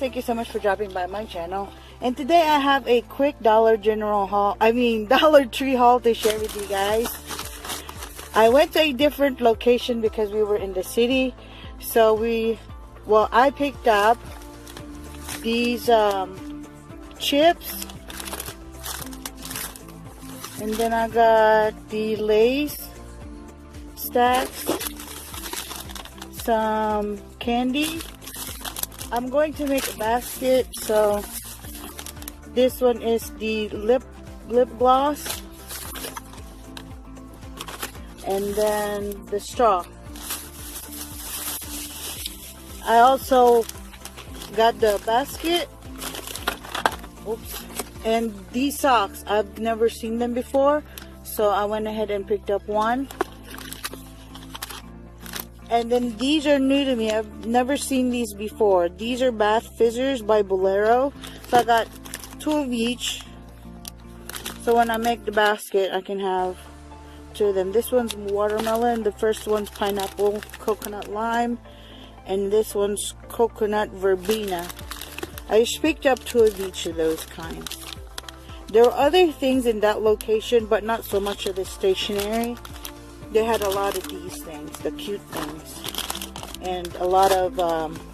thank you so much for dropping by my channel. And today I have a quick Dollar Tree haul to share with you guys. I went to a different location because we were in the city. So I picked up these chips. And then I got the Lay's stacks, some candy. I'm going to make a basket, so this one is the lip gloss, and then the straw. I also got the basket. Oops. And these socks, I've never seen them before, so I went ahead and picked up one. And then these are new to me. I've never seen these before. These are bath fizzers by Bolero. So I got 2 of each. So when I make the basket, I can have 2 of them. This one's watermelon. The first one's pineapple, coconut lime. And this one's coconut verbena. I just picked up 2 of each of those kinds. There were other things in that location, but not so much of the stationery. They had a lot of these things, the cute things, and a lot of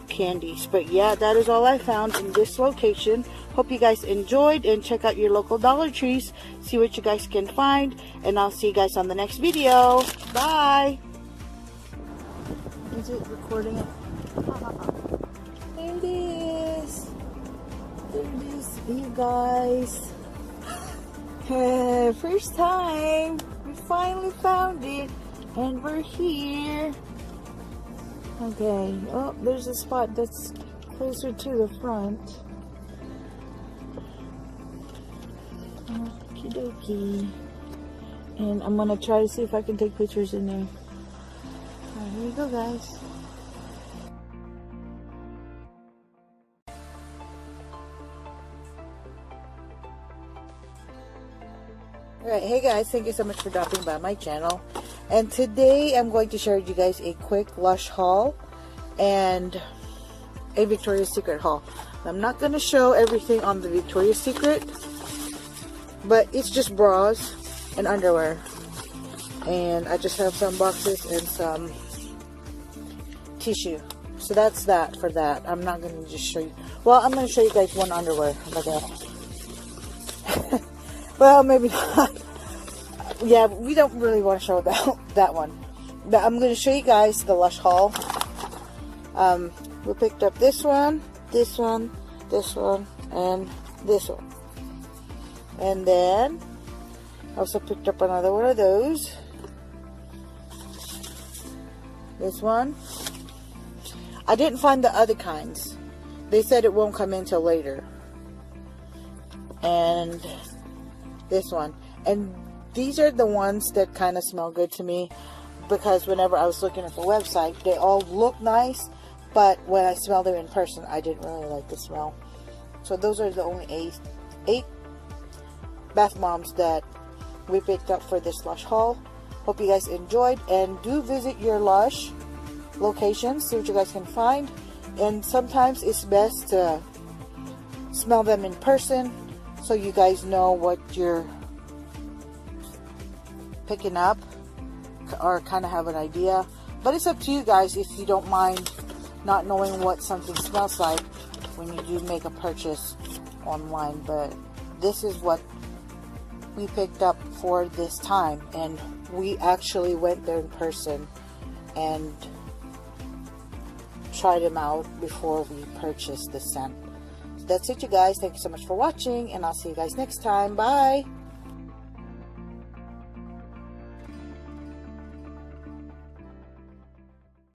candies. But yeah, that is all I found in this location. Hope you guys enjoyed, and check out your local Dollar Trees. See what you guys can find, and I'll see you guys on the next video. Bye! Is it recording it? There it is! There it is, you guys. First time! We finally found it, and we're here. Okay, oh, there's a spot that's closer to the front. Okie dokie. And I'm gonna try to see if I can take pictures in there. Alright, here we go, guys. Alright, hey guys, thank you so much for dropping by my channel. And today I'm going to share with you guys a quick Lush haul and a Victoria's Secret haul. I'm not going to show everything on the Victoria's Secret, but it's just bras and underwear. And I just have some boxes and some tissue. So that's that for that. I'm not going to just show you. Well, I'm going to show you guys one underwear. Look at that. Well, maybe not. Yeah, we don't really want to show that one. But I'm going to show you guys the Lush haul. We picked up this one, this one, this one, and this one. And then, I also picked up another one of those. This one. I didn't find the other kinds. They said it won't come in till later. And this one. And these are the ones that kind of smell good to me, because whenever I was looking at the website, they all look nice, but when I smelled them in person, I didn't really like the smell. So those are the only 8 bath bombs that we picked up for this Lush haul. Hope you guys enjoyed, and do visit your Lush locations, see what you guys can find. And sometimes it's best to smell them in person, so you guys know what you're picking up, or kind of have an idea. But it's up to you guys if you don't mind not knowing what something smells like when you do make a purchase online. But this is what we picked up for this time, and we actually went there in person and tried them out before we purchased the scent. That's it, you guys. Thank you so much for watching, and I'll see you guys next time. Bye.